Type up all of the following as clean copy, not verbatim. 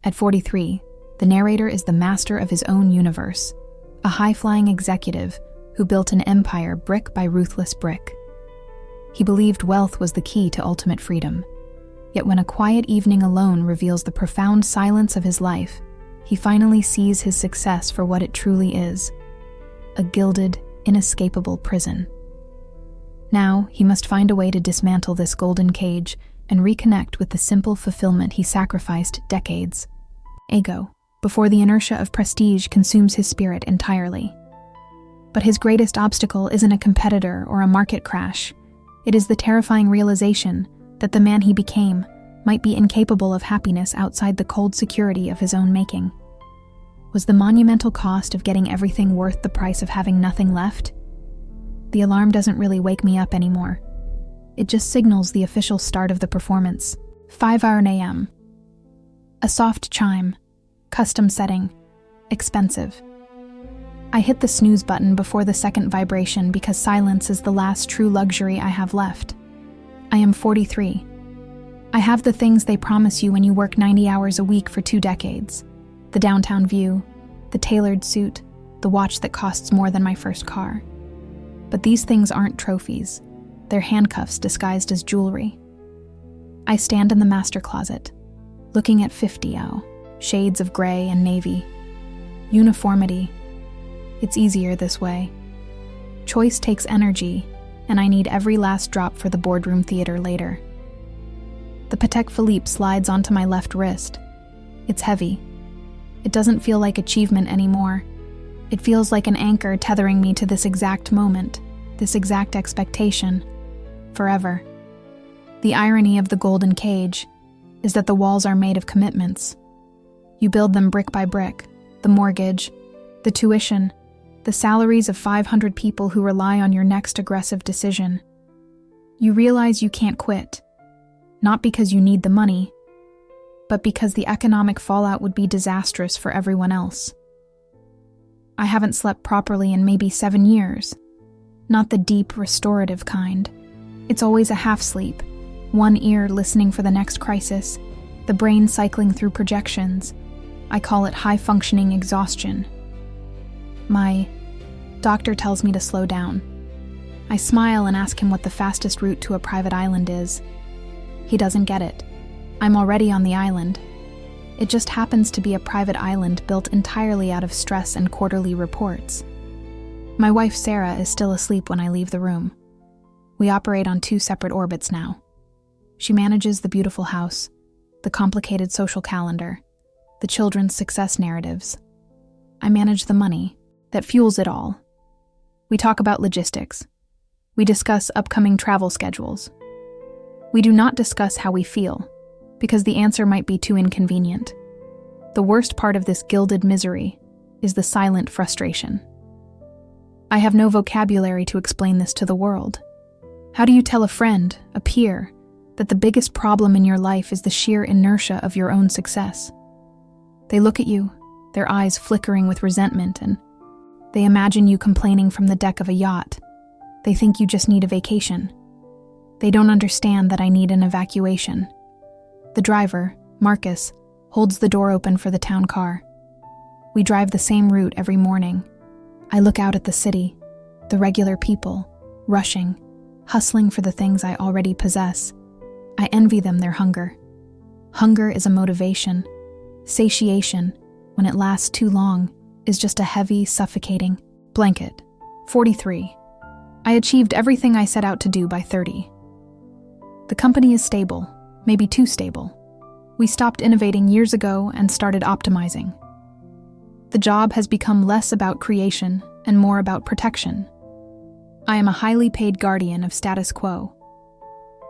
At 43, the narrator is the master of his own universe, a high-flying executive who built an empire brick by ruthless brick. He believed wealth was the key to ultimate freedom. Yet when a quiet evening alone reveals the profound silence of his life, he finally sees his success for what it truly is: a gilded, inescapable prison. Now, he must find a way to dismantle this golden cage and reconnect with the simple fulfillment he sacrificed decades ago, before the inertia of prestige consumes his spirit entirely. But his greatest obstacle isn't a competitor or a market crash. It is the terrifying realization that the man he became might be incapable of happiness outside the cold security of his own making. Was the monumental cost of getting everything worth the price of having nothing left? The alarm doesn't really wake me up anymore. It just signals the official start of the performance. 5 a.m. A soft chime, custom setting, expensive. I hit the snooze button before the second vibration because silence is the last true luxury I have left. I am 43. I have the things they promise you when you work 90 hours a week for 2 decades. The downtown view, the tailored suit, the watch that costs more than my first car. But these things aren't trophies. They're handcuffs disguised as jewelry. I stand in the master closet, looking at 50 shades of gray and navy. Uniformity. It's easier this way. Choice takes energy, and I need every last drop for the boardroom theater later. The Patek Philippe slides onto my left wrist. It's heavy. It doesn't feel like achievement anymore. It feels like an anchor tethering me to this exact moment, this exact expectation, forever. The irony of the golden cage is that the walls are made of commitments. You build them brick by brick: the mortgage, the tuition, the salaries of 500 people who rely on your next aggressive decision. You realize you can't quit, not because you need the money, but because the economic fallout would be disastrous for everyone else. I haven't slept properly in maybe 7 years. Not the deep, restorative kind. It's always a half-sleep, one ear listening for the next crisis, the brain cycling through projections. I call it high-functioning exhaustion. My doctor tells me to slow down. I smile and ask him what the fastest route to a private island is. He doesn't get it. I'm already on the island. It just happens to be a private island built entirely out of stress and quarterly reports. My wife Sarah is still asleep when I leave the room. We operate on 2 separate orbits now. She manages the beautiful house, the complicated social calendar, the children's success narratives. I manage the money that fuels it all. We talk about logistics. We discuss upcoming travel schedules. We do not discuss how we feel, because the answer might be too inconvenient. The worst part of this gilded misery is the silent frustration. I have no vocabulary to explain this to the world. How do you tell a friend, a peer, that the biggest problem in your life is the sheer inertia of your own success? They look at you, their eyes flickering with resentment, and they imagine you complaining from the deck of a yacht. They think you just need a vacation. They don't understand that I need an evacuation. The driver, Marcus, holds the door open for the town car. We drive the same route every morning. I look out at the city, the regular people, rushing, hustling for the things I already possess. I envy them their hunger. Hunger is a motivation. Satiation, when it lasts too long, is just a heavy, suffocating blanket. 43. I achieved everything I set out to do by 30. The company is stable, maybe too stable. We stopped innovating years ago and started optimizing. The job has become less about creation and more about protection. I am a highly paid guardian of status quo.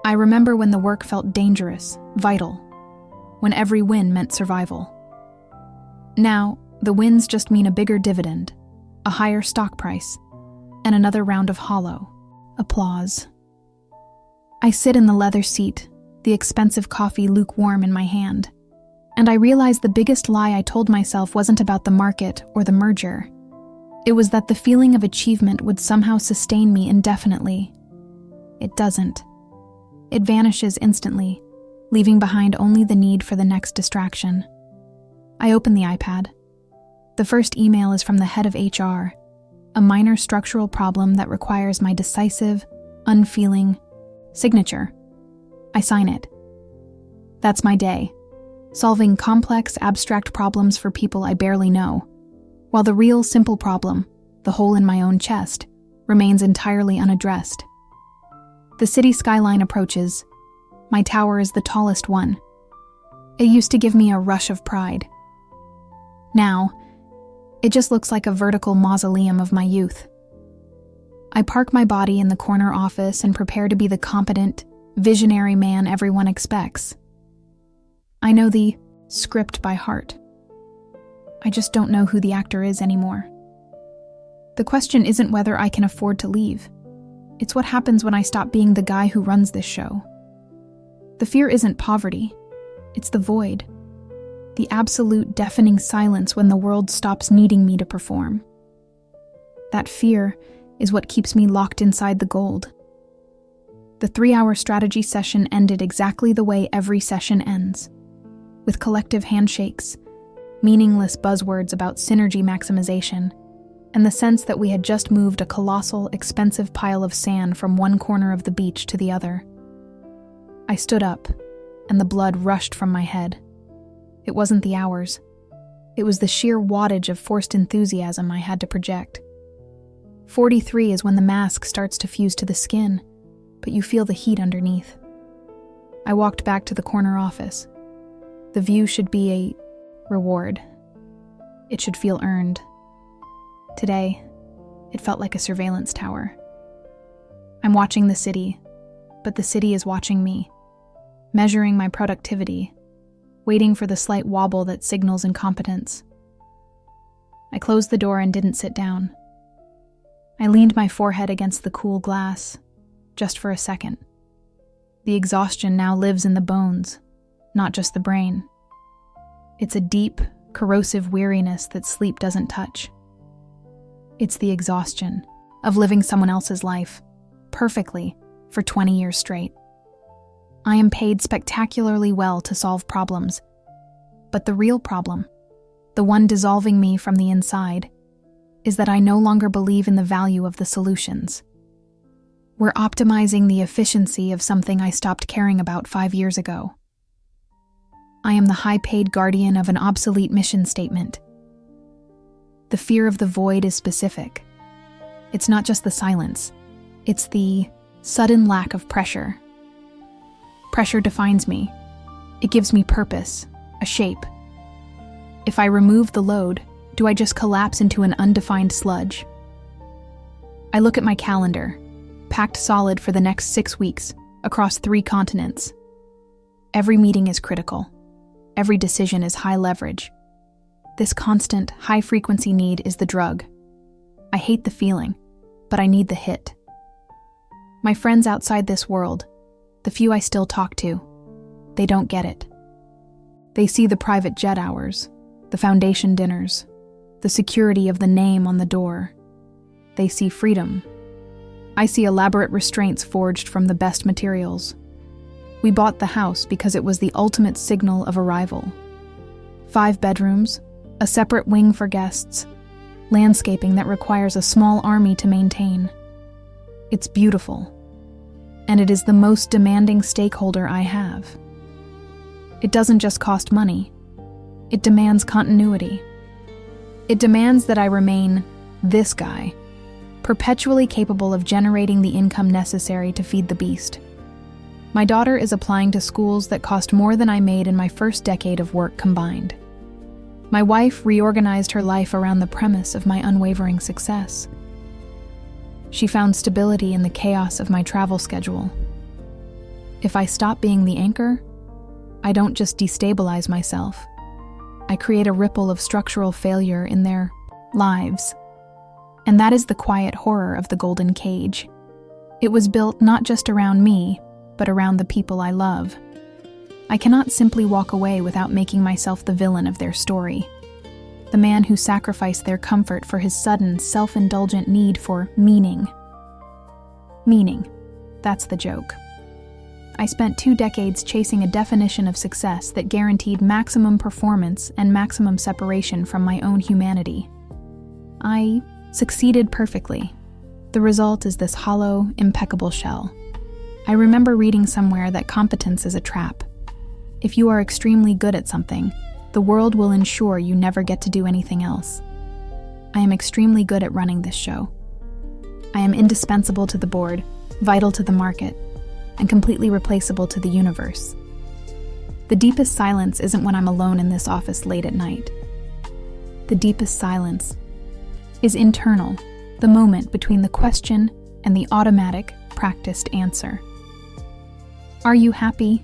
I remember when the work felt dangerous, vital, when every win meant survival. Now, the wins just mean a bigger dividend, a higher stock price, and another round of hollow applause. I sit in the leather seat, the expensive coffee lukewarm in my hand, and I realize the biggest lie I told myself wasn't about the market or the merger. It was that the feeling of achievement would somehow sustain me indefinitely. It doesn't. It vanishes instantly, leaving behind only the need for the next distraction. I open the iPad. The first email is from the head of HR, a minor structural problem that requires my decisive, unfeeling signature. I sign it. That's my day, solving complex, abstract problems for people I barely know, while the real, simple problem, the hole in my own chest, remains entirely unaddressed. The city skyline approaches. My tower is the tallest one. It used to give me a rush of pride. Now, it just looks like a vertical mausoleum of my youth. I park my body in the corner office and prepare to be the competent, visionary man everyone expects. I know the script by heart. I just don't know who the actor is anymore. The question isn't whether I can afford to leave. It's what happens when I stop being the guy who runs this show. The fear isn't poverty. It's the void. The absolute deafening silence when the world stops needing me to perform. That fear is what keeps me locked inside the gold. The 3-hour strategy session ended exactly the way every session ends, with collective handshakes, meaningless buzzwords about synergy maximization, and the sense that we had just moved a colossal, expensive pile of sand from one corner of the beach to the other. I stood up, and the blood rushed from my head. It wasn't the hours. It was the sheer wattage of forced enthusiasm I had to project. 43 is when the mask starts to fuse to the skin, but you feel the heat underneath. I walked back to the corner office. The view should be a reward. It should feel earned. Today, it felt like a surveillance tower. I'm watching the city, but the city is watching me, measuring my productivity, waiting for the slight wobble that signals incompetence. I closed the door and didn't sit down. I leaned my forehead against the cool glass, just for a second. The exhaustion now lives in the bones, not just the brain. It's a deep, corrosive weariness that sleep doesn't touch. It's the exhaustion of living someone else's life, perfectly, for 20 years straight. I am paid spectacularly well to solve problems, but the real problem, the one dissolving me from the inside, is that I no longer believe in the value of the solutions. We're optimizing the efficiency of something I stopped caring about 5 years ago. I am the high-paid guardian of an obsolete mission statement. The fear of the void is specific. It's not just the silence. It's the sudden lack of pressure. Pressure defines me. It gives me purpose, a shape. If I remove the load, do I just collapse into an undefined sludge? I look at my calendar, packed solid for the next 6 weeks, across 3 continents. Every meeting is critical. Every decision is high leverage. This constant, high-frequency need is the drug. I hate the feeling, but I need the hit. My friends outside this world, the few I still talk to, they don't get it. They see the private jet hours, the foundation dinners, the security of the name on the door. They see freedom. I see elaborate restraints forged from the best materials. We bought the house because it was the ultimate signal of arrival. 5 bedrooms, a separate wing for guests, landscaping that requires a small army to maintain. It's beautiful, and it is the most demanding stakeholder I have. It doesn't just cost money. It demands continuity. It demands that I remain this guy, perpetually capable of generating the income necessary to feed the beast. My daughter is applying to schools that cost more than I made in my first decade of work combined. My wife reorganized her life around the premise of my unwavering success. She found stability in the chaos of my travel schedule. If I stop being the anchor, I don't just destabilize myself. I create a ripple of structural failure in their lives. And that is the quiet horror of the golden cage. It was built not just around me, but around the people I love. I cannot simply walk away without making myself the villain of their story. The man who sacrificed their comfort for his sudden, self-indulgent need for meaning. Meaning, that's the joke. I spent 2 decades chasing a definition of success that guaranteed maximum performance and maximum separation from my own humanity. I succeeded perfectly. The result is this hollow, impeccable shell. I remember reading somewhere that competence is a trap. If you are extremely good at something, the world will ensure you never get to do anything else. I am extremely good at running this show. I am indispensable to the board, vital to the market, and completely replaceable to the universe. The deepest silence isn't when I'm alone in this office late at night. The deepest silence is internal, the moment between the question and the automatic, practiced answer. Are you happy?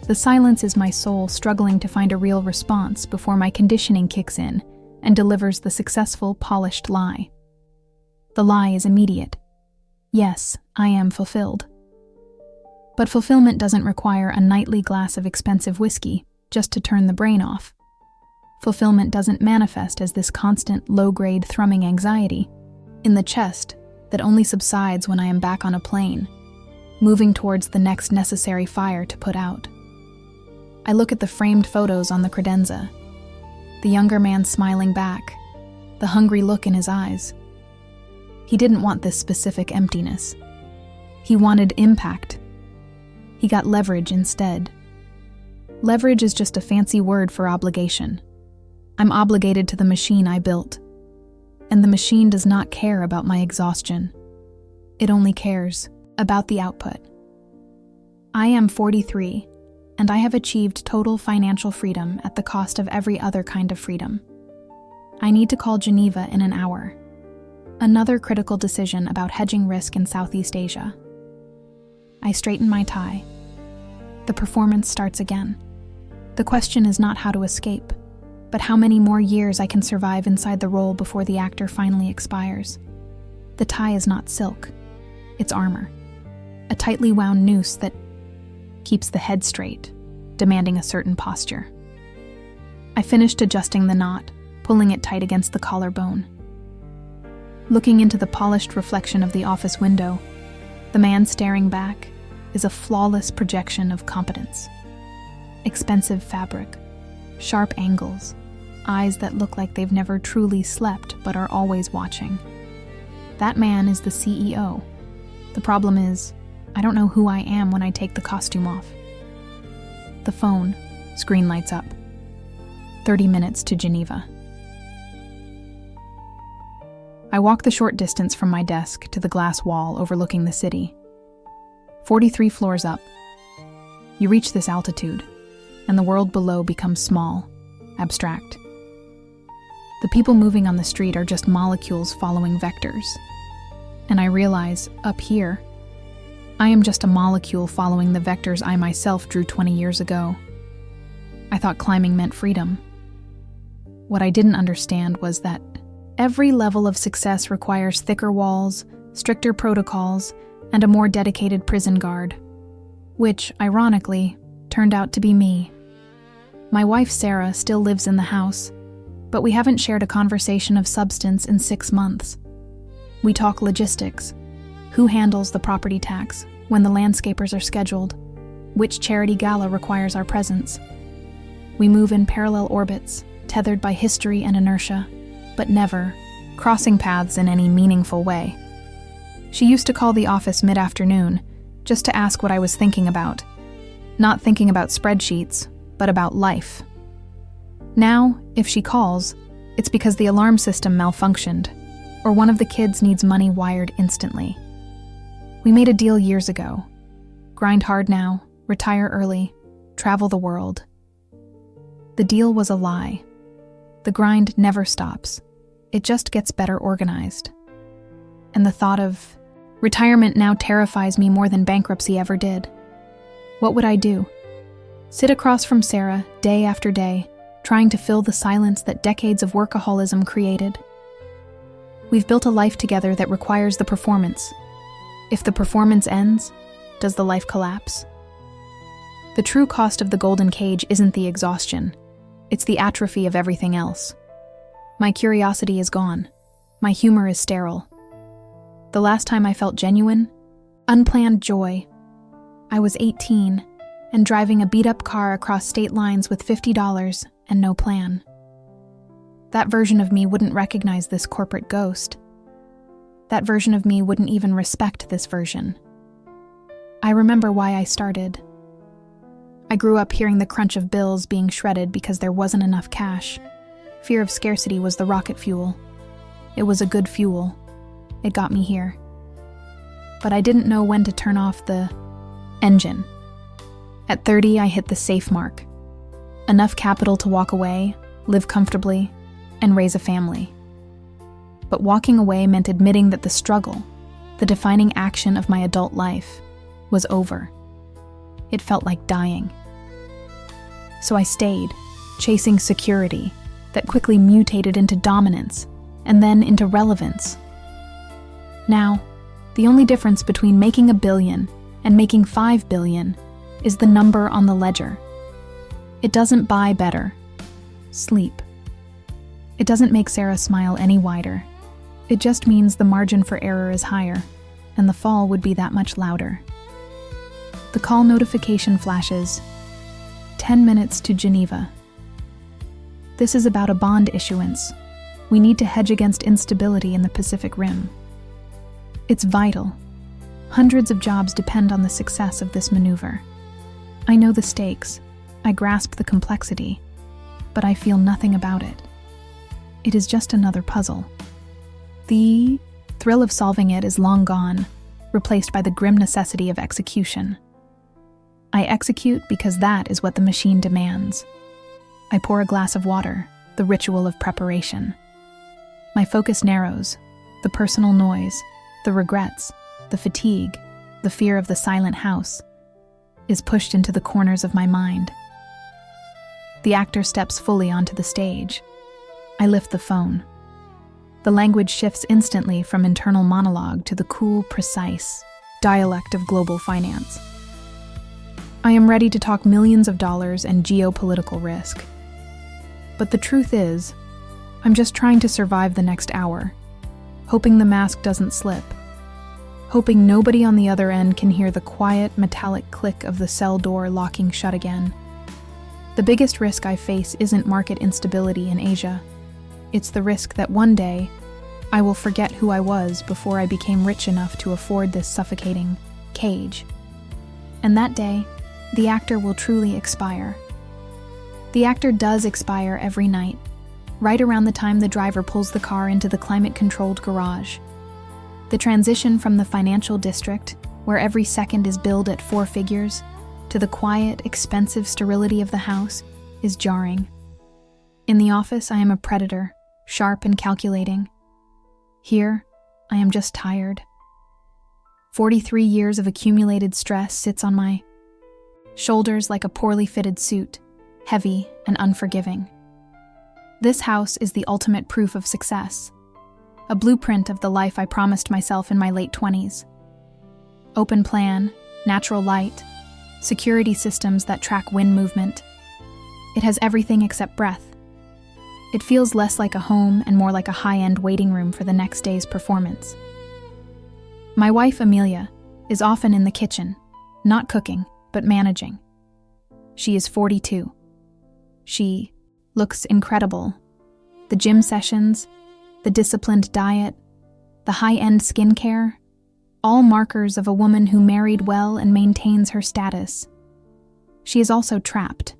The silence is my soul struggling to find a real response before my conditioning kicks in and delivers the successful, polished lie. The lie is immediate. Yes, I am fulfilled. But fulfillment doesn't require a nightly glass of expensive whiskey just to turn the brain off. Fulfillment doesn't manifest as this constant, low-grade thrumming anxiety in the chest that only subsides when I am back on a plane, moving towards the next necessary fire to put out. I look at the framed photos on the credenza, the younger man smiling back, the hungry look in his eyes. He didn't want this specific emptiness. He wanted impact. He got leverage instead. Leverage is just a fancy word for obligation. I'm obligated to the machine I built, and the machine does not care about my exhaustion. It only cares about the output. I am 43, and I have achieved total financial freedom at the cost of every other kind of freedom. I need to call Geneva in an hour. Another critical decision about hedging risk in Southeast Asia. I straighten my tie. The performance starts again. The question is not how to escape, but how many more years I can survive inside the role before the actor finally expires. The tie is not silk. It's armor. A tightly wound noose that keeps the head straight, demanding a certain posture. I finished adjusting the knot, pulling it tight against the collarbone. Looking into the polished reflection of the office window, the man staring back is a flawless projection of competence. Expensive fabric, sharp angles, eyes that look like they've never truly slept but are always watching. That man is the CEO. The problem is, I don't know who I am when I take the costume off. The phone, screen lights up. 30 minutes to Geneva. I walk the short distance from my desk to the glass wall overlooking the city. 43 floors up. You reach this altitude, and the world below becomes small, abstract. The people moving on the street are just molecules following vectors. And I realize, up here, I am just a molecule following the vectors I myself drew 20 years ago. I thought climbing meant freedom. What I didn't understand was that every level of success requires thicker walls, stricter protocols, and a more dedicated prison guard, which, ironically, turned out to be me. My wife Sarah still lives in the house, but we haven't shared a conversation of substance in 6 months. We talk logistics. Who handles the property tax, when the landscapers are scheduled? Which charity gala requires our presence? We move in parallel orbits, tethered by history and inertia, but never crossing paths in any meaningful way. She used to call the office mid-afternoon, just to ask what I was thinking about. Not thinking about spreadsheets, but about life. Now, if she calls, it's because the alarm system malfunctioned, or one of the kids needs money wired instantly. We made a deal years ago. Grind hard now, retire early, travel the world. The deal was a lie. The grind never stops. It just gets better organized. And the thought of retirement now terrifies me more than bankruptcy ever did. What would I do? Sit across from Sarah day after day, trying to fill the silence that decades of workaholism created? We've built a life together that requires the performance. If the performance ends, does the life collapse? The true cost of the golden cage isn't the exhaustion. It's the atrophy of everything else. My curiosity is gone. My humor is sterile. The last time I felt genuine, unplanned joy I was 18 and driving a beat-up car across state lines with $50 and no plan. That version of me wouldn't recognize this corporate ghost. That version of me wouldn't even respect this version. I remember why I started. I grew up hearing the crunch of bills being shredded because there wasn't enough cash. Fear of scarcity was the rocket fuel. It was a good fuel. It got me here. But I didn't know when to turn off the engine. At 30, I hit the safe mark. Enough capital to walk away, live comfortably, and raise a family. But walking away meant admitting that the struggle, the defining action of my adult life, was over. It felt like dying. So I stayed, chasing security that quickly mutated into dominance and then into relevance. Now, the only difference between making $1 billion and making $5 billion is the number on the ledger. It doesn't buy better. Sleep. It doesn't make Sarah smile any wider. It just means the margin for error is higher, and the fall would be that much louder. The call notification flashes. 10 minutes to Geneva. This is about a bond issuance. We need to hedge against instability in the Pacific Rim. It's vital. Hundreds of jobs depend on the success of this maneuver. I know the stakes. I grasp the complexity, but I feel nothing about it. It is just another puzzle. The thrill of solving it is long gone, replaced by the grim necessity of execution. I execute because that is what the machine demands. I pour a glass of water, the ritual of preparation. My focus narrows, the personal noise, the regrets, the fatigue, the fear of the silent house, is pushed into the corners of my mind. The actor steps fully onto the stage. I lift the phone. The language shifts instantly from internal monologue to the cool, precise dialect of global finance. I am ready to talk millions of dollars and geopolitical risk. But the truth is, I'm just trying to survive the next hour, hoping the mask doesn't slip, hoping nobody on the other end can hear the quiet, metallic click of the cell door locking shut again. The biggest risk I face isn't market instability in Asia. It's the risk that one day, I will forget who I was before I became rich enough to afford this suffocating cage. And that day, the actor will truly expire. The actor does expire every night, right around the time the driver pulls the car into the climate-controlled garage. The transition from the financial district, where every second is billed at 4 figures, to the quiet, expensive sterility of the house, is jarring. In the office, I am a predator, sharp and calculating. Here, I am just tired. 43 years of accumulated stress sits on my shoulders like a poorly fitted suit, heavy and unforgiving. This house is the ultimate proof of success, a blueprint of the life I promised myself in my late 20s. Open plan, natural light, security systems that track wind movement. It has everything except breath. It feels less like a home and more like a high-end waiting room for the next day's performance. My wife, Amelia, is often in the kitchen, not cooking, but managing. She is 42. She looks incredible. The gym sessions, the disciplined diet, the high-end skincare, all markers of a woman who married well and maintains her status. She is also trapped.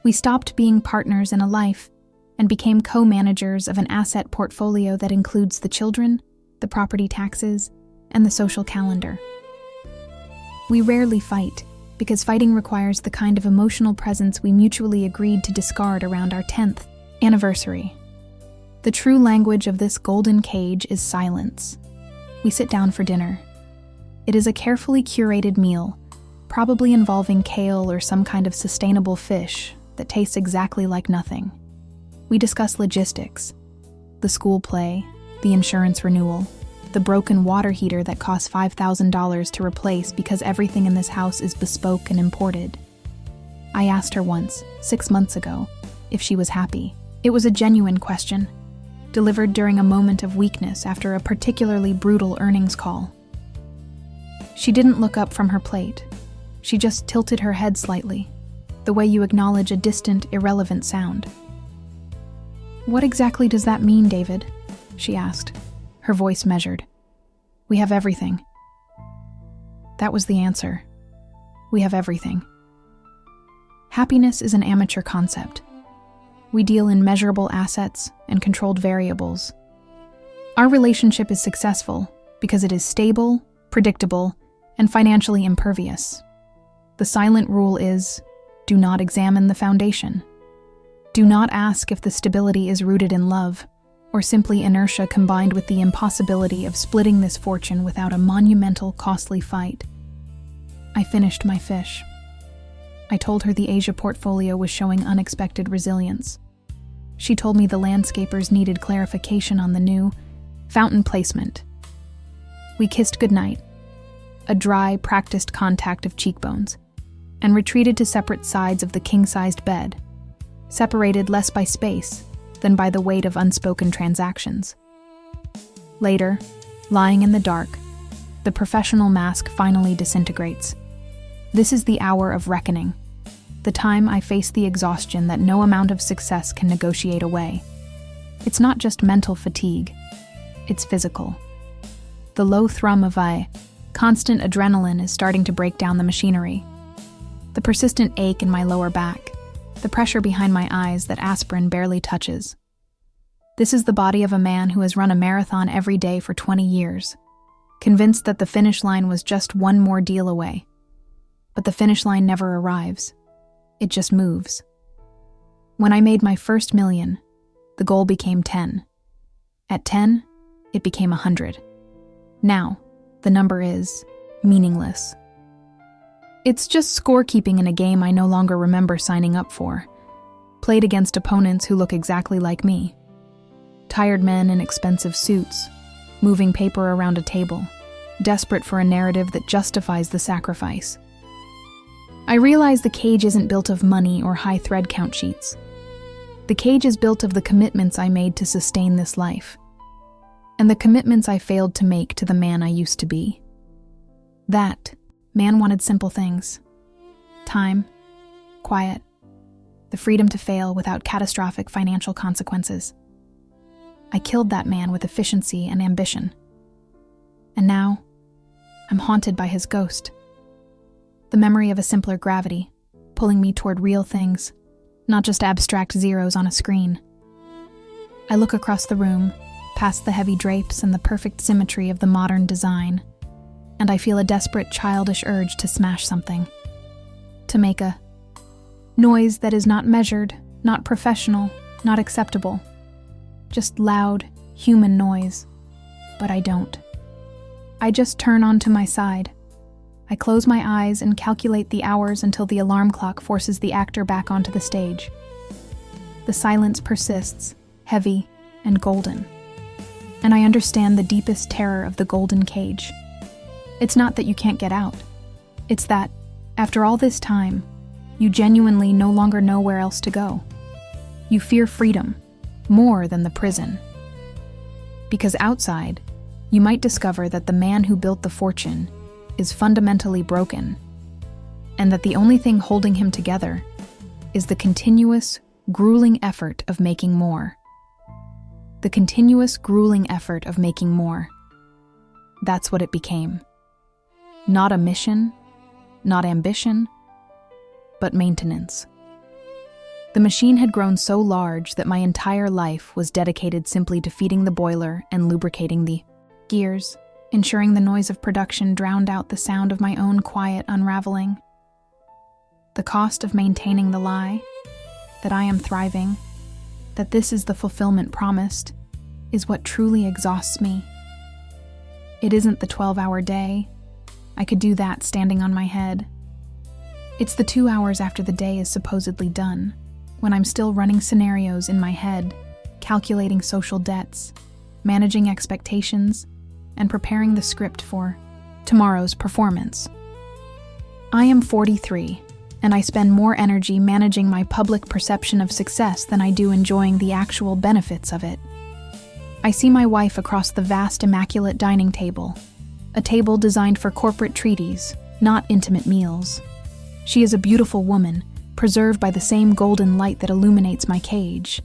We stopped being partners in a life and became co-managers of an asset portfolio that includes the children, the property taxes, and the social calendar. We rarely fight, because fighting requires the kind of emotional presence we mutually agreed to discard around our 10th anniversary. The true language of this golden cage is silence. We sit down for dinner. It is a carefully curated meal, probably involving kale or some kind of sustainable fish that tastes exactly like nothing. We discuss logistics, the school play, the insurance renewal, the broken water heater that costs $5,000 to replace because everything in this house is bespoke and imported. I asked her once, 6 months ago, if she was happy. It was a genuine question, delivered during a moment of weakness after a particularly brutal earnings call. She didn't look up from her plate. She just tilted her head slightly, the way you acknowledge a distant, irrelevant sound. "What exactly does that mean, David?" she asked, her voice measured. "We have everything." That was the answer. We have everything. Happiness is an amateur concept. We deal in measurable assets and controlled variables. Our relationship is successful because it is stable, predictable, and financially impervious. The silent rule is, do not examine the foundation. Do not ask if the stability is rooted in love, or simply inertia combined with the impossibility of splitting this fortune without a monumental, costly fight. I finished my fish. I told her the Asia portfolio was showing unexpected resilience. She told me the landscapers needed clarification on the new fountain placement. We kissed goodnight, a dry, practiced contact of cheekbones, and retreated to separate sides of the king-sized bed, separated less by space than by the weight of unspoken transactions. Later, lying in the dark, the professional mask finally disintegrates. This is the hour of reckoning, the time I face the exhaustion that no amount of success can negotiate away. It's not just mental fatigue, it's physical. The low thrum of constant adrenaline is starting to break down the machinery. The persistent ache in my lower back, the pressure behind my eyes that aspirin barely touches. This is the body of a man who has run a marathon every day for 20 years, convinced that the finish line was just one more deal away. But the finish line never arrives. It just moves. When I made my first $1 million, the goal became 10. At 10, it became 100. Now, the number is meaningless. It's just scorekeeping in a game I no longer remember signing up for, played against opponents who look exactly like me. Tired men in expensive suits, moving paper around a table, desperate for a narrative that justifies the sacrifice. I realize the cage isn't built of money or high thread count sheets. The cage is built of the commitments I made to sustain this life, and the commitments I failed to make to the man I used to be. That man wanted simple things: time, quiet, the freedom to fail without catastrophic financial consequences. I killed that man with efficiency and ambition. And now, I'm haunted by his ghost. The memory of a simpler gravity, pulling me toward real things, not just abstract zeros on a screen. I look across the room, past the heavy drapes and the perfect symmetry of the modern design, and I feel a desperate childish urge to smash something. To make a noise that is not measured, not professional, not acceptable. Just loud, human noise. But I don't. I just turn onto my side. I close my eyes and calculate the hours until the alarm clock forces the actor back onto the stage. The silence persists, heavy and golden. And I understand the deepest terror of the golden cage. It's not that you can't get out. It's that, after all this time, you genuinely no longer know where else to go. You fear freedom, more than the prison. Because outside, you might discover that the man who built the fortune is fundamentally broken, and that the only thing holding him together is the continuous, grueling effort of making more. The continuous, grueling effort of making more. That's what it became. Not a mission, not ambition, but maintenance. The machine had grown so large that my entire life was dedicated simply to feeding the boiler and lubricating the gears, ensuring the noise of production drowned out the sound of my own quiet unraveling. The cost of maintaining the lie, that I am thriving, that this is the fulfillment promised, is what truly exhausts me. It isn't the 12-hour day. I could do that standing on my head. It's the 2 hours after the day is supposedly done, when I'm still running scenarios in my head, calculating social debts, managing expectations, and preparing the script for tomorrow's performance. I am 43, and I spend more energy managing my public perception of success than I do enjoying the actual benefits of it. I see my wife across the vast, immaculate dining table, a table designed for corporate treaties, not intimate meals, She is a beautiful woman, preserved by the same golden light that illuminates my cage.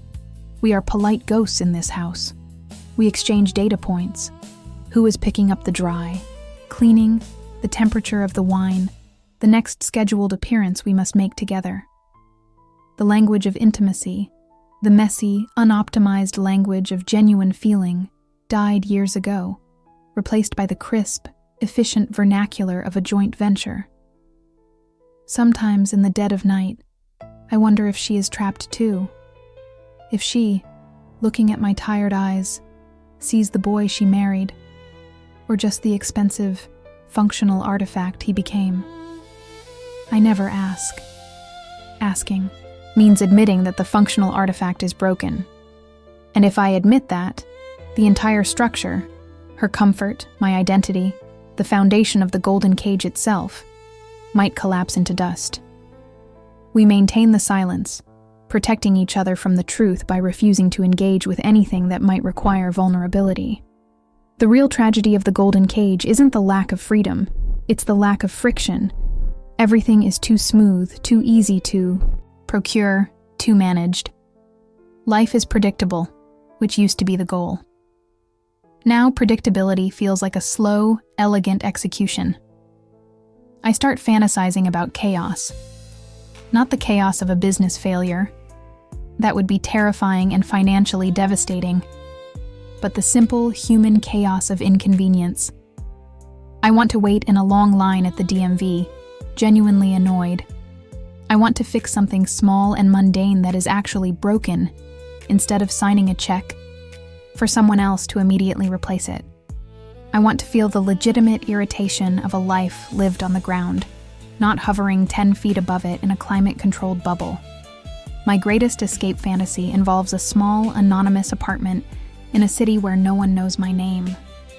We are polite ghosts in this house. We exchange data points. Who is picking up the dry? Cleaning, the temperature of the wine, the next scheduled appearance we must make together. The language of intimacy, the messy, unoptimized language of genuine feeling, died years ago, replaced by the crisp, efficient vernacular of a joint venture. Sometimes in the dead of night, I wonder if she is trapped too. If she, looking at my tired eyes, sees the boy she married, or just the expensive, functional artifact he became. I never ask. Asking means admitting that the functional artifact is broken. And if I admit that, the entire structure, her comfort, my identity, the foundation of the golden cage itself, might collapse into dust. We maintain the silence, protecting each other from the truth by refusing to engage with anything that might require vulnerability. The real tragedy of the golden cage isn't the lack of freedom, it's the lack of friction. Everything is too smooth, too easy to procure, too managed. Life is predictable, which used to be the goal. Now predictability feels like a slow, elegant execution. I start fantasizing about chaos. Not the chaos of a business failure. That would be terrifying and financially devastating. But the simple human chaos of inconvenience. I want to wait in a long line at the DMV, genuinely annoyed. I want to fix something small and mundane that is actually broken, instead of signing a check for someone else to immediately replace it. I want to feel the legitimate irritation of a life lived on the ground, not hovering 10 feet above it in a climate-controlled bubble. My greatest escape fantasy involves a small, anonymous apartment in a city where no one knows my name,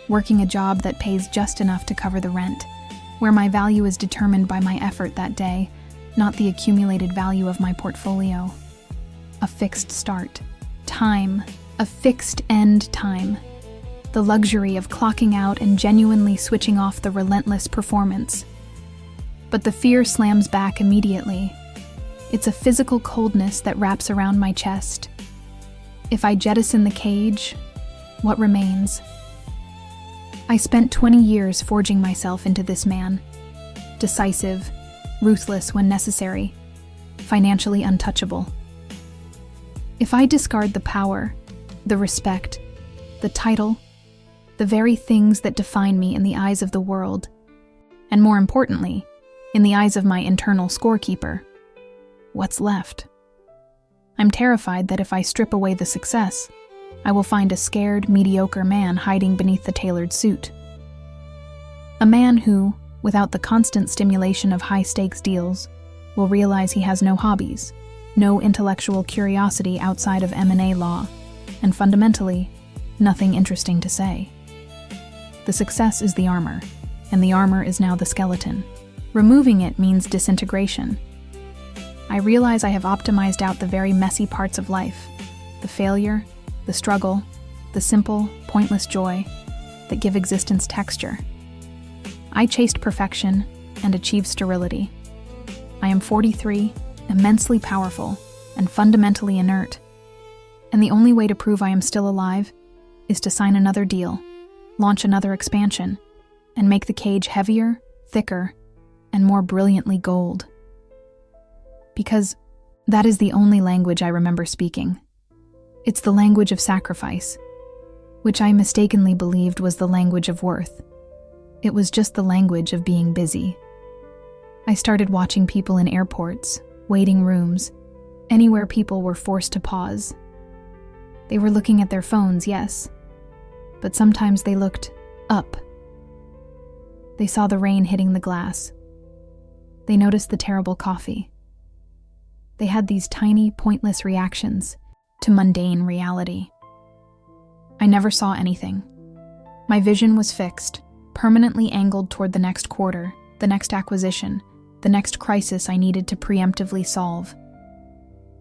working a job that pays just enough to cover the rent, where my value is determined by my effort that day, not the accumulated value of my portfolio. A fixed start. Time. A fixed end time. The luxury of clocking out and genuinely switching off the relentless performance. But the fear slams back immediately. It's a physical coldness that wraps around my chest. If I jettison the cage, what remains? I spent 20 years forging myself into this man. Decisive, ruthless when necessary, financially untouchable. If I discard the power, the respect, the title, the very things that define me in the eyes of the world, and more importantly, in the eyes of my internal scorekeeper, what's left? I'm terrified that if I strip away the success, I will find a scared, mediocre man hiding beneath the tailored suit. A man who, without the constant stimulation of high-stakes deals, will realize he has no hobbies, no intellectual curiosity outside of M&A law, and fundamentally, nothing interesting to say. The success is the armor, and the armor is now the skeleton. Removing it means disintegration. I realize I have optimized out the very messy parts of life, the failure, the struggle, the simple, pointless joy that give existence texture. I chased perfection and achieved sterility. I am 43, immensely powerful, and fundamentally inert. And the only way to prove I am still alive is to sign another deal, launch another expansion, and make the cage heavier, thicker, and more brilliantly gold. Because that is the only language I remember speaking. It's the language of sacrifice, which I mistakenly believed was the language of worth. It was just the language of being busy. I started watching people in airports, waiting rooms, anywhere people were forced to pause. They were looking at their phones, yes, but sometimes they looked up. They saw the rain hitting the glass. They noticed the terrible coffee. They had these tiny, pointless reactions to mundane reality. I never saw anything. My vision was fixed, permanently angled toward the next quarter, the next acquisition, the next crisis I needed to preemptively solve.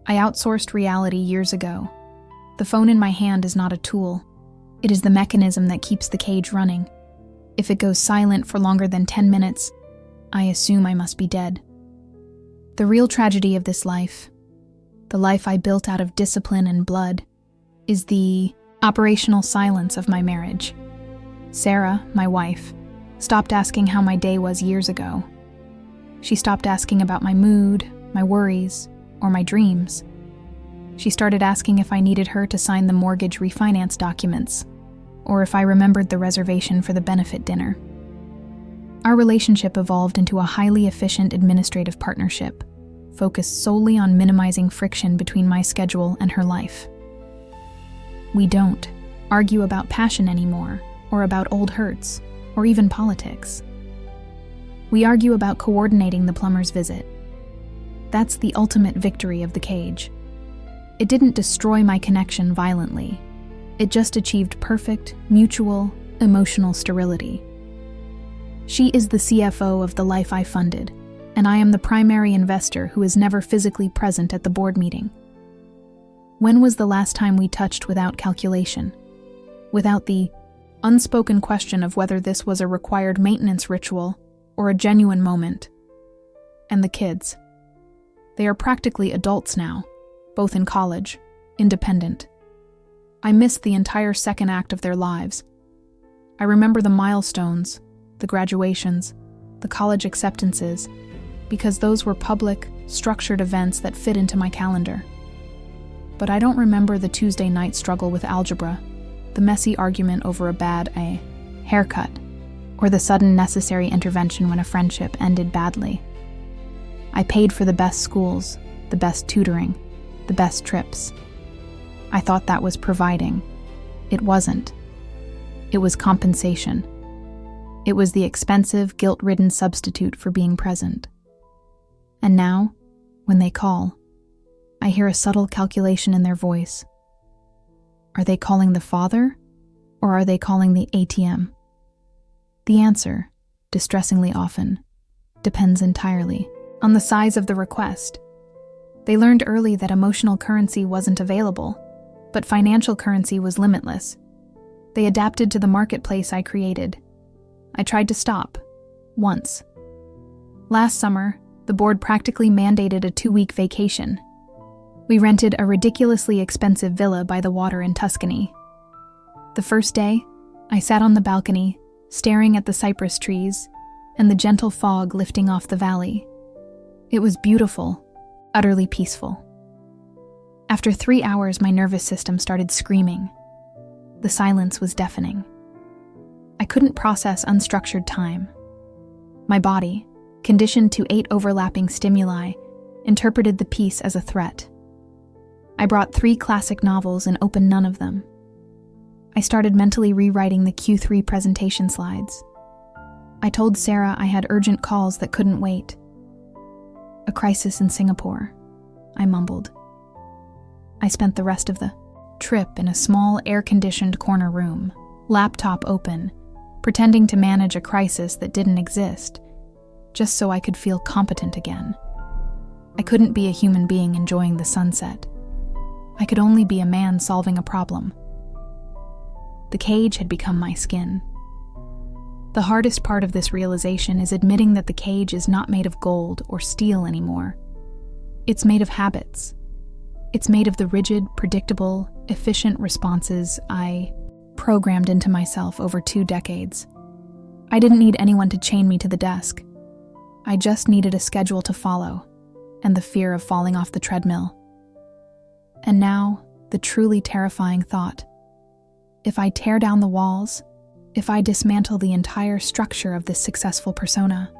I outsourced reality years ago. The phone in my hand is not a tool. It is the mechanism that keeps the cage running. If it goes silent for longer than 10 minutes, I assume I must be dead. The real tragedy of this life, the life I built out of discipline and blood, is the operational silence of my marriage. Sarah, my wife, stopped asking how my day was years ago. She stopped asking about my mood, my worries, or my dreams. She started asking if I needed her to sign the mortgage refinance documents, or if I remembered the reservation for the benefit dinner. Our relationship evolved into a highly efficient administrative partnership, focused solely on minimizing friction between my schedule and her life. We don't argue about passion anymore, or about old hurts, or even politics. We argue about coordinating the plumber's visit. That's the ultimate victory of the cage. It didn't destroy my connection violently. It just achieved perfect, mutual, emotional sterility. She is the CFO of the life I funded, and I am the primary investor who is never physically present at the board meeting. When was the last time we touched without calculation? Without the unspoken question of whether this was a required maintenance ritual or a genuine moment? And the kids. They are practically adults now, both in college, independent. I missed the entire second act of their lives. I remember the milestones, the graduations, the college acceptances, because those were public, structured events that fit into my calendar. But I don't remember the Tuesday night struggle with algebra, the messy argument over a bad haircut, or the sudden necessary intervention when a friendship ended badly. I paid for the best schools, the best tutoring, the best trips. I thought that was providing. It wasn't. It was compensation. It was the expensive, guilt-ridden substitute for being present. And now, when they call, I hear a subtle calculation in their voice. Are they calling the father, or are they calling the ATM? The answer, distressingly often, depends entirely on the size of the request. They learned early that emotional currency wasn't available, but financial currency was limitless. They adapted to the marketplace I created. I tried to stop, once. Last summer, the board practically mandated a 2-week vacation. We rented a ridiculously expensive villa by the water in Tuscany. The first day, I sat on the balcony, staring at the cypress trees and the gentle fog lifting off the valley. It was beautiful, utterly peaceful. After 3 hours, my nervous system started screaming. The silence was deafening. I couldn't process unstructured time. My body, conditioned to 8 overlapping stimuli, interpreted the peace as a threat. I brought 3 classic novels and opened none of them. I started mentally rewriting the Q3 presentation slides. I told Sarah I had urgent calls that couldn't wait. A crisis in Singapore, I mumbled. I spent the rest of the trip in a small air-conditioned corner room, laptop open, pretending to manage a crisis that didn't exist, just so I could feel competent again. I couldn't be a human being enjoying the sunset. I could only be a man solving a problem. The cage had become my skin. The hardest part of this realization is admitting that the cage is not made of gold or steel anymore. It's made of habits. It's made of the rigid, predictable, efficient responses I programmed into myself over 2 decades. I didn't need anyone to chain me to the desk. I just needed a schedule to follow, and the fear of falling off the treadmill. And now, the truly terrifying thought. If I tear down the walls, if I dismantle the entire structure of this successful persona,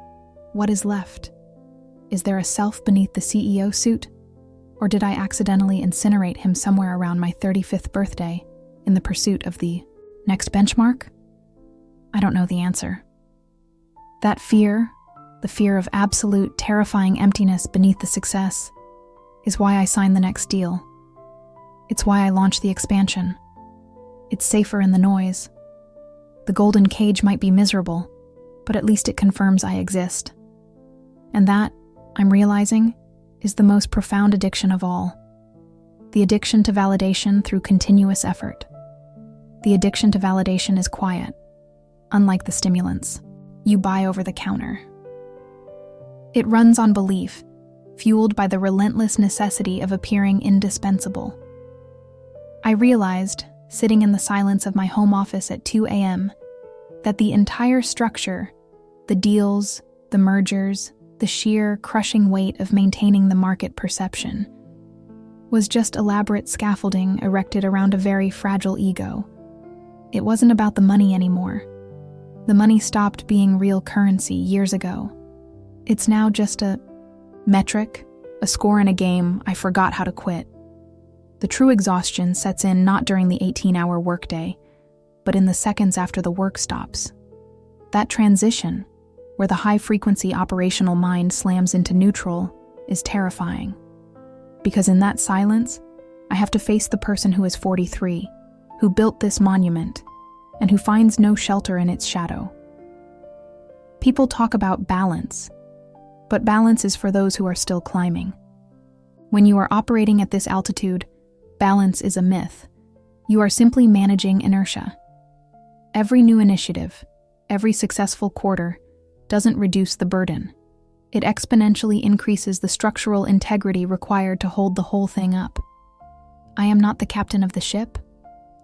what is left? Is there a self beneath the CEO suit? Or did I accidentally incinerate him somewhere around my 35th birthday in the pursuit of the next benchmark? I don't know the answer. That fear, the fear of absolute, terrifying emptiness beneath the success, is why I signed the next deal. It's why I launched the expansion. It's safer in the noise. The golden cage might be miserable, but at least it confirms I exist. And that, I'm realizing, is the most profound addiction of all. The addiction to validation through continuous effort. The addiction to validation is quiet, unlike the stimulants you buy over the counter. It runs on belief fueled by the relentless necessity of appearing indispensable. I realized, sitting in the silence of my home office at 2 a.m., that the entire structure, the deals, the mergers, the sheer, crushing weight of maintaining the market perception, was just elaborate scaffolding erected around a very fragile ego. It wasn't about the money anymore. The money stopped being real currency years ago. It's now just a metric, a score in a game I forgot how to quit. The true exhaustion sets in not during the 18-hour workday, but in the seconds after the work stops. That transition, where the high-frequency operational mind slams into neutral, is terrifying. Because in that silence, I have to face the person who is 43, who built this monument, and who finds no shelter in its shadow. People talk about balance, but balance is for those who are still climbing. When you are operating at this altitude, balance is a myth. You are simply managing inertia. Every new initiative, every successful quarter, doesn't reduce the burden. It exponentially increases the structural integrity required to hold the whole thing up. I am not the captain of the ship.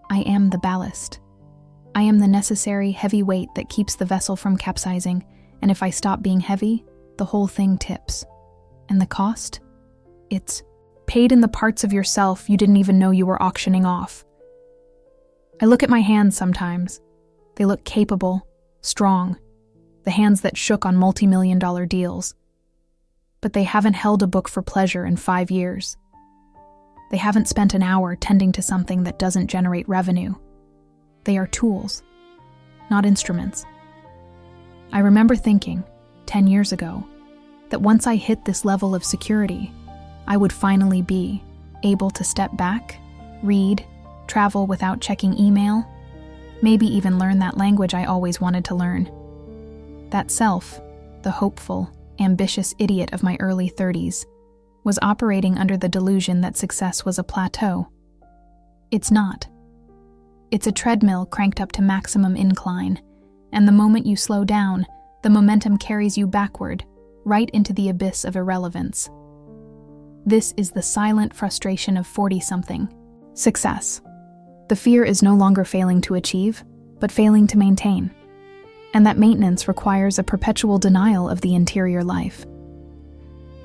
I am the ballast. I am the necessary heavy weight that keeps the vessel from capsizing, and if I stop being heavy, the whole thing tips. And the cost? It's paid in the parts of yourself you didn't even know you were auctioning off. I look at my hands sometimes. They look capable, strong, the hands that shook on multi-million-dollar deals. But they haven't held a book for pleasure in 5 years. They haven't spent an hour tending to something that doesn't generate revenue. They are tools, not instruments. I remember thinking, 10 years ago, that once I hit this level of security, I would finally be able to step back, read, travel without checking email, maybe even learn that language I always wanted to learn. That self, the hopeful, ambitious idiot of my early 30s, was operating under the delusion that success was a plateau. It's not. It's a treadmill cranked up to maximum incline, and the moment you slow down, the momentum carries you backward, right into the abyss of irrelevance. This is the silent frustration of 40-something. Success. The fear is no longer failing to achieve, but failing to maintain. And that maintenance requires a perpetual denial of the interior life.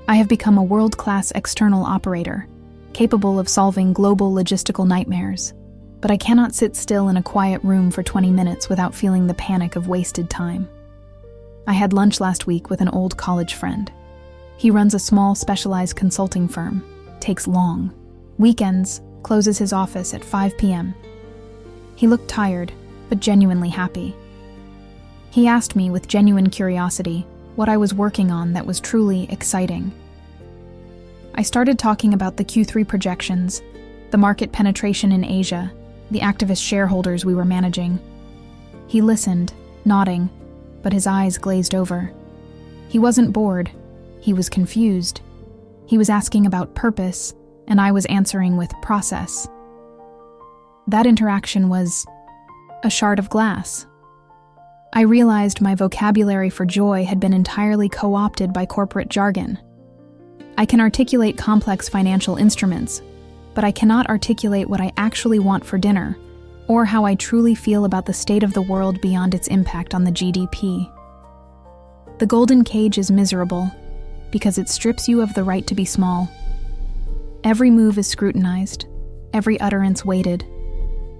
I have become a world-class external operator, capable of solving global logistical nightmares, but I cannot sit still in a quiet room for 20 minutes without feeling the panic of wasted time. I had lunch last week with an old college friend. He runs a small specialized consulting firm, takes long, weekends, closes his office at 5 p.m. He looked tired, but genuinely happy. He asked me with genuine curiosity what I was working on that was truly exciting. I started talking about the Q3 projections, the market penetration in Asia, the activist shareholders we were managing. He listened, nodding, but his eyes glazed over. He wasn't bored. He was confused. He was asking about purpose, and I was answering with process. That interaction was a shard of glass. I realized my vocabulary for joy had been entirely co-opted by corporate jargon. I can articulate complex financial instruments, but I cannot articulate what I actually want for dinner, or how I truly feel about the state of the world beyond its impact on the GDP. The golden cage is miserable because it strips you of the right to be small. Every move is scrutinized, every utterance weighted.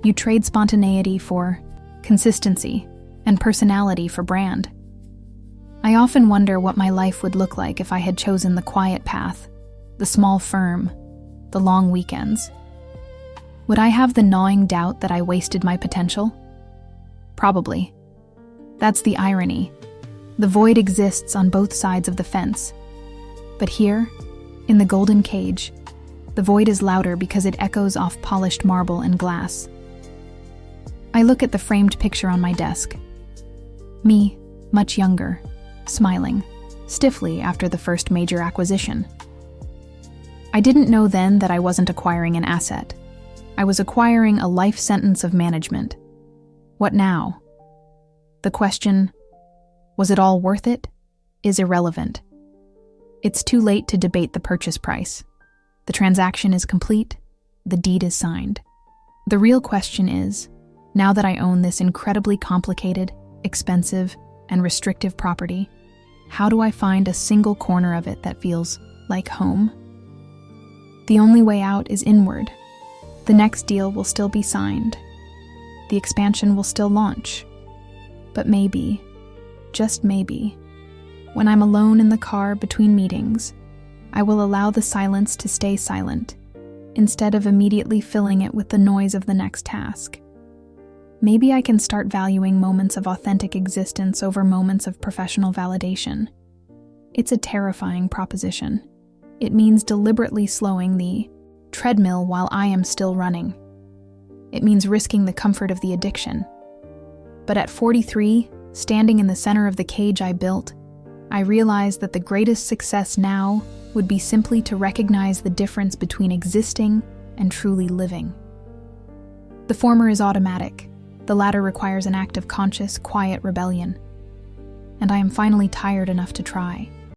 You trade spontaneity for consistency and personality for brand. I often wonder what my life would look like if I had chosen the quiet path, the small firm, the long weekends. Would I have the gnawing doubt that I wasted my potential? Probably. That's the irony. The void exists on both sides of the fence. But here, in the golden cage, the void is louder because it echoes off polished marble and glass. I look at the framed picture on my desk. Me, much younger, smiling, stiffly after the first major acquisition. I didn't know then that I wasn't acquiring an asset. I was acquiring a life sentence of management. What now? The question, was it all worth it, is irrelevant. It's too late to debate the purchase price. The transaction is complete, the deed is signed. The real question is, now that I own this incredibly complicated, expensive, and restrictive property, how do I find a single corner of it that feels like home? The only way out is inward. The next deal will still be signed. The expansion will still launch. But maybe, just maybe, when I'm alone in the car between meetings, I will allow the silence to stay silent, instead of immediately filling it with the noise of the next task. Maybe I can start valuing moments of authentic existence over moments of professional validation. It's a terrifying proposition. It means deliberately slowing the treadmill while I am still running. It means risking the comfort of the addiction. But at 43, standing in the center of the cage I built, I realized that the greatest success now would be simply to recognize the difference between existing and truly living. The former is automatic. The latter requires an act of conscious, quiet rebellion. And I am finally tired enough to try.